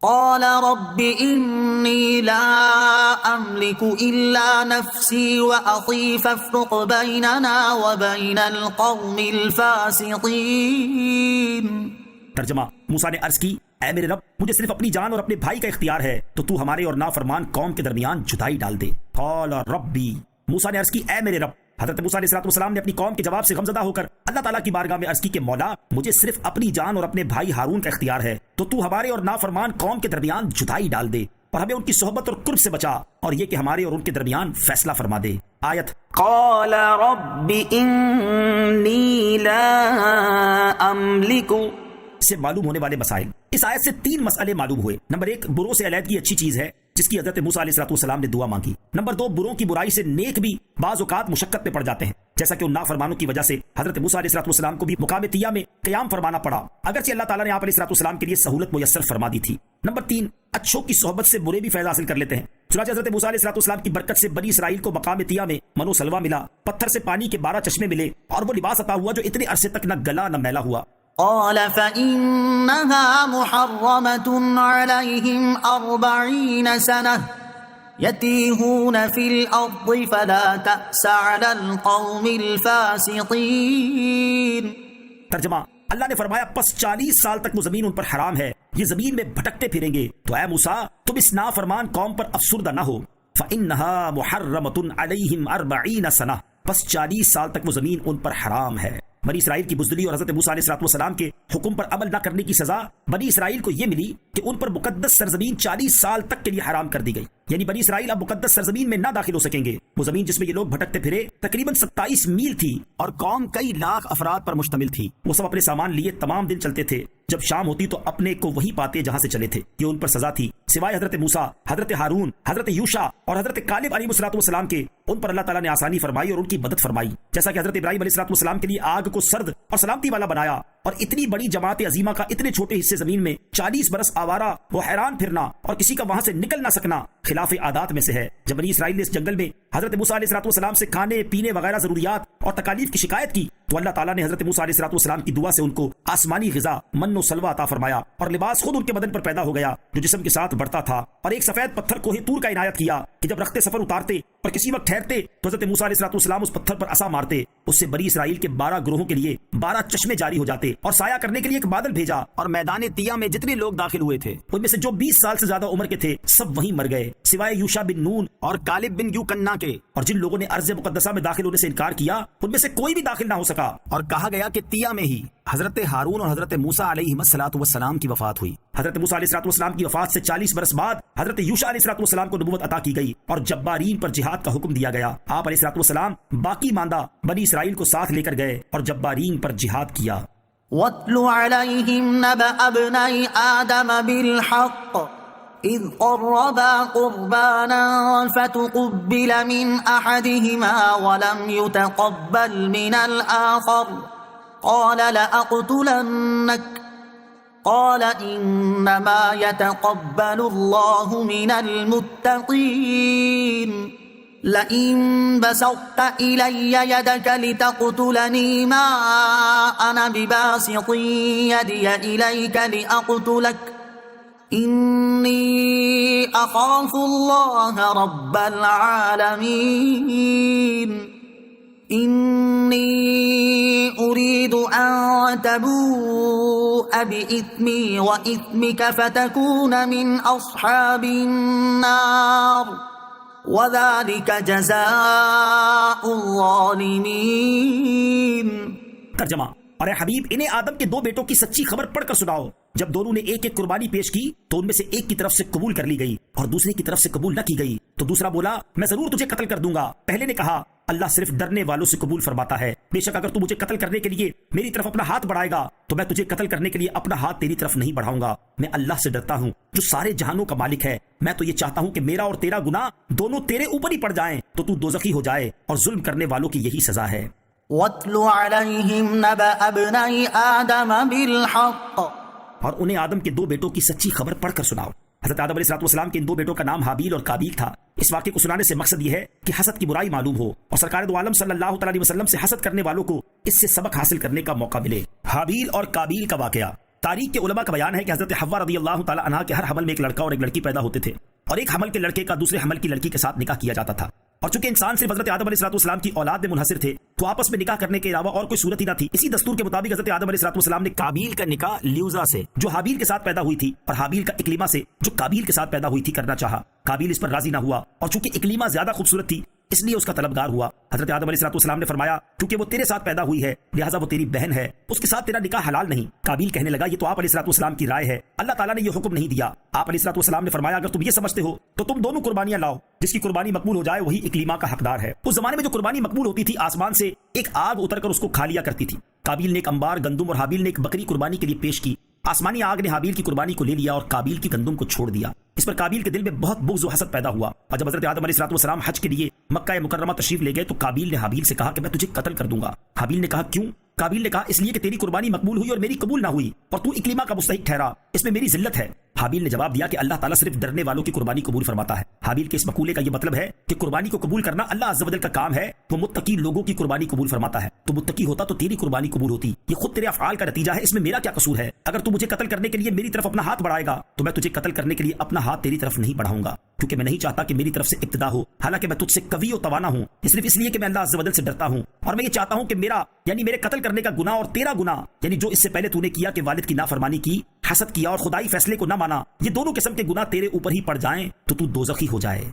قال رب إني لا أملك إلا نفسي وأخي فافرق بيننا وبين القوم الفاسقين۔ ترجمہ، موسیٰ نے عرض کی، اے میرے رب، مجھے صرف اپنی جان اور اپنے بھائی کا اختیار ہے، تو تو ہمارے اور نافرمان قوم کے درمیان جدائی ڈال دے۔ قال ربی، موسیٰ نے عرض کی، اے میرے رب۔ حضرت موسیٰ علیہ السلام نے اپنی قوم کے جواب سے غمزدہ ہو کر اللہ تعالیٰ کی بارگاہ میں عرض کی کہ مولا، مجھے صرف اپنی جان اور اپنے بھائی ہارون کا اختیار ہے، تو تو ہمارے اور نافرمان قوم کے درمیان جدائی ڈال دے اور ہمیں ان کی صحبت اور قرب سے بچا، اور یہ کہ ہمارے اور ان کے درمیان فیصلہ فرما دے۔ آیت قال رب إني لا أملك۔ سے معلوم ہونے والے مسائل۔ اس آیت سے 3 مسئلے معلوم ہوئے۔ نمبر 1، بروں سے علیحدگی اچھی چیز ہے جس کی حضرت موسیٰ علیہ السلام نے دعا مانگی۔ نمبر 2، بروں کی برائی سے نیک بھی بعض اوقات مشقت میں پڑ جاتے ہیں، جیسا کہ ان نافرمانوں کی وجہ سے حضرت موسیٰ علیہ السلام کو بھی مقام طیہ میں قیام فرمانا پڑا، اگرچہ اللہ تعالیٰ نے آپ علیہ السلام کے لیے سہولت میسر فرما دی تھی۔ نمبر 3، اچھوں کی صحبت سے برے بھی فیض حاصل کر لیتے ہیں، چنانچہ حضرت موسیٰ علیہ السلام کی برکت سے بنی اسرائیل کو مقام طیہ میں من و سلوہ ملا، پتھر سے پانی کے 12 چشمے ملے، اور وہ لباس عطا ہوا جو اتنے عرصے تک نہ گلا نہ میلا ہوا۔ قال فإنها محرمة عليهم 40 سنة يتيهون في الأرض فلا تأس على القوم الفاسقين۔ ترجمہ، اللہ نے فرمایا پس 40 سال تک وہ زمین ان پر حرام ہے، یہ زمین میں بھٹکتے پھریں گے، تو اے موسیٰ تم اس نافرمان قوم پر افسردہ نہ ہو۔ فإنها محرمة عليهم 40 سنة، پس 40 سال تک وہ زمین ان پر حرام ہے۔ بنی اسرائیل کی بزدلی اور حضرت موسیٰ علیہ السلام کے حکم پر عمل نہ کرنے کی سزا بنی اسرائیل کو یہ ملی کہ ان پر مقدس سرزمین 40 سال تک کے لیے حرام کر دی گئی، یعنی بنی اسرائیل اب مقدس سرزمین میں نہ داخل ہو سکیں گے۔ وہ زمین جس میں یہ لوگ بھٹکتے پھرے تقریباً 27 میل تھی، اور قوم کئی لاکھ افراد پر مشتمل تھی۔ وہ سب اپنے سامان لیے تمام دن چلتے تھے، جب شام ہوتی تو اپنے کو وہی پاتے جہاں سے چلے تھے۔ یہ ان پر سزا تھی، سوائے حضرت موسیٰ، حضرت ہارون، حضرت یوشع اور حضرت کالب علیہ السلام کے، ان پر اللہ تعالیٰ نے آسانی فرمائی اور ان کی مدد فرمائی، جیسا کہ حضرت ابراہیم علیہ السلام کے لیے آگ کو سرد اور سلامتی والا بنایا، اور اتنی بڑی جماعت عظیمہ کا اتنے چھوٹے حصے زمین میں 40 برس آوارہ وہ حیران پھرنا اور کسی کا وہاں سے نکل نہ سکنا خلاف عادات میں سے ہے۔ جب بنی اسرائیل نے اس جنگل میں حضرت موسیٰ علیہ السلام سے کھانے پینے وغیرہ ضروریات اور تکالیف کی شکایت کی، تو اللہ تعالیٰ نے حضرت موسیٰ علیہ السلام کی دعا سے ان کو آسمانی غذا من و سلوہ عطا فرمایا، اور لباس خود ان کے بدن پر پیدا ہو گیا جو جسم کے ساتھ بڑھتا تھا، اور ایک سفید پتھر کوہ طور کا عنایت کیا کہ جب رخت سفر اتارتے اور کسی وقت ٹھہرتے تو حضرت موسیٰ علیہ السلام اس پتھر پر عصا مارتے، اس سے بنی اسرائیل کے 12 گروہوں کے لیے 12 چشمے جاری ہو جاتے، اور سایہ کرنے کے لیے ایک بادل بھیجا، اور میدان طیہ میں جتنے لوگ داخل ہوئے تھے ان میں سے جو 20 سال سے زیادہ عمر کے تھے سب وہیں مر گئے، سوائے یوشع بن نون اور کالب بن یوکنہ کے، اور جن لوگوں نے ارض مقدسہ میں داخل ہونے سے انکار کیا ان میں سے کوئی بھی داخل نہ ہو سکا۔ اور کہا گیا کہ طیہ میں ہی حضرت ہارون اور حضرت موسیٰ علیہ السلام کی وفات ہوئی۔ حضرت موسیٰ علیہ السلام کی وفات سے 40 برس بعد حضرت یوشع علیہ السلام کو نبوت عطا کی گئی، اور جبارین پر جہاد کا حکم دیا گیا۔ آپ علیہ السلام باقی ماندہ بنی اسرائیل کو ساتھ لے کر گئے اور جبارین پر جہاد کیا۔ وَاتْلُ عَلَيْهِمْ نَبَأَ ابْنَيْ آدَمَ بِالْحَقِّ إِذْ قَرَّبَا قُرْبَانًا فَتُقُبِّلَ مِنْ أَحَدِهِمَا وَلَمْ يُتَقَبَّلْ مِنَ الْآخَرِ قَالَ لَأَقْتُلَنَّكَ قَالَ إِنَّمَا يَتَقَبَّلُ اللَّهُ مِنَ الْمُتَّقِينَ لَئِن بَسَطْتَ إِلَيَّ يَدَكَ لِتَقْتُلَنِي مَا أَنَا بِبَاسِطٍ يَدِيَ إِلَيْكَ لِأَقْتُلَكَ إِنِّي أَخَافُ اللَّهَ رَبَّ الْعَالَمِينَ إِنِّي أُرِيدُ أَن تَبُوءَ بِإِثْمِي وَإِثْمِكَ فَتَكُونَ مِنْ أَصْحَابِ النَّارِ وَذَلِكَ جَزَاءُ الظَّالِمِينَ۔ ترجمہ، اور اے حبیب انہیں آدم کے 2 بیٹوں کی سچی خبر پڑھ کر سناؤ۔ جب دونوں نے ایک ایک قربانی پیش کی تو ان میں سے ایک کی طرف سے قبول کر لی گئی اور دوسرے کی طرف سے قبول نہ کی گئی، تو دوسرا بولا میں ضرور تجھے قتل کر دوں گا۔ پہلے نے کہا اللہ صرف ڈرنے والوں سے قبول فرماتا ہے، بے شک اگر تو مجھے قتل کرنے کے لیے میری طرف اپنا ہاتھ بڑھائے گا تو میں تجھے قتل کرنے کے لیے اپنا ہاتھ تیری طرف نہیں بڑھاؤں گا۔ میں اللہ سے ڈرتا ہوں جو سارے جہانوں کا مالک ہے، میں تو یہ چاہتا ہوں کہ میرا اور تیرا گناہ دونوں تیرے اوپر ہی پڑ جائیں تو تو دوزخی ہو جائے، اور ظلم کرنے والوں کی یہی سزا ہے۔ وَاتْلُ عَلَيْهِمْ نَبَأَ ابْنَيْ آدَمَ بِالْحَقِّ، اور انہیں آدم کے 2 بیٹوں کی سچی خبر پڑھ کر سناؤ۔ حضرت آدم علیہ السلام کے ان 2 بیٹوں کا نام حابیل اور قابیل تھا۔ اس واقعے کو سنانے سے مقصد یہ ہے کہ حسد کی برائی معلوم ہو اور سرکار دو عالم صلی اللہ تعالی وسلم سے حسد کرنے والوں کو اس سے سبق حاصل کرنے کا موقع ملے۔ حابیل اور قابیل کا واقعہ۔ تاریخ کے علماء کا بیان ہے کہ حضرت حوا رضی اللہ تعالی عنہا کے ہر حمل میں ایک لڑکا اور ایک لڑکی پیدا ہوتے تھے، اور ایک حمل کے لڑکے کا دوسرے حمل کی لڑکی کے ساتھ نکاح کیا جاتا تھا، اور چونکہ انسان صرف حضرت آدم علیہ السلام کی اولاد میں منحصر تھے تو آپس میں نکاح کرنے کے علاوہ اور کوئی صورت ہی نہ تھی۔ اسی دستور کے مطابق حضرت آدم علیہ السلام نے قابیل کا نکاح لیوزا سے جو حابیل کے ساتھ پیدا ہوئی تھی اور حابیل کا اکلیما سے جو قابیل کے ساتھ پیدا ہوئی تھی کرنا چاہا۔ قابیل اس پر راضی نہ ہوا، اور چونکہ اکلیما زیادہ خوبصورت تھی اس لیے اس کا طلبگار ہوا۔ حضرت آدم علیہ السلام نے فرمایا کیونکہ وہ تیرے ساتھ پیدا ہوئی ہے لہٰذا وہ تیری بہن ہے، اس کے ساتھ تیرا نکاح حلال نہیں۔ قابیل کہنے لگا یہ تو آپ علیہ السلام کی رائے ہے، اللہ تعالیٰ نے یہ حکم نہیں دیا۔ آپ علیہ السلام نے فرمایا اگر تم یہ سمجھتے ہو تو تم دونوں قربانیاں لاؤ، جس کی قربانی مقبول ہو جائے وہی اکلیما کا حقدار ہے۔ اس زمانے میں جو قربانی مقبول ہوتی تھی آسمان سے ایک آگ اتر کر اس کو کھا لیا کرتی تھی۔ قابیل نے ایک انبار گندم اور حابیل نے ایک بکری قربانی کے لیے پیش کی۔ آسمانی آگ نے حابیل کی قربانی کو لے لیا اور قابیل کی گندم کو چھوڑ دیا۔ اس پر قابیل کے دل میں بہت بغض و حسد پیدا ہوا، اور جب حضرت آدم علیہ السلام حج کے لیے مکہ مکرمہ تشریف لے گئے تو قابیل نے حابیل سے کہا کہ میں تجھے قتل کر دوں گا۔ حابیل نے کہا کیوں؟ قابیل نے کہا اس لیے کہ تیری قربانی مقبول ہوئی اور میری قبول نہ ہوئی، اور تو اکلیما کا مستحق ٹھہرا، اس میں میری ذلت ہے۔ حابیل نے جواب دیا کہ اللہ تعالیٰ صرف ڈرنے والوں کی قربانی قبول فرماتا ہے۔ حابیل کے اس مقولے کا یہ مطلب ہے کہ قربانی کو قبول کرنا اللہ عز و جل کا کام ہے، وہ متقی لوگوں کی قربانی قبول فرماتا ہے۔ تو متقی ہوتا تو تیری قربانی قبول ہوتی، یہ خود تیرے افعال کا نتیجہ ہے، اس میں میرا کیا قصور ہے؟ اگر تو مجھے قتل کرنے کے لیے میری طرف اپنا ہاتھ بڑھائے گا تو میں تجھے قتل کرنے کے لیے اپنا ہاتھ تیری طرف نہیں بڑھاؤں گا، کیونکہ میں نہیں چاہتا کہ میری طرف سے ابتدا ہو، حالانکہ میں تجھ سے قوی و توانا ہوں، صرف اس لیے کہ میں اللہ عز و جل سے ڈرتا ہوں، اور میں یہ چاہتا ہوں کہ میرا یعنی میرے قتل کرنے کا گناہ اور تیرا گناہ یعنی جو اس سے پہلے تو نے کیا کہ والد کی نافرمانی کی، حسد کیا اور خدائی فیصلے کو نہ مانا، یہ دونوں قسم کے گناہ تیرے اوپر ہی پڑ جائیں تو تو دوزخی ہو جائے۔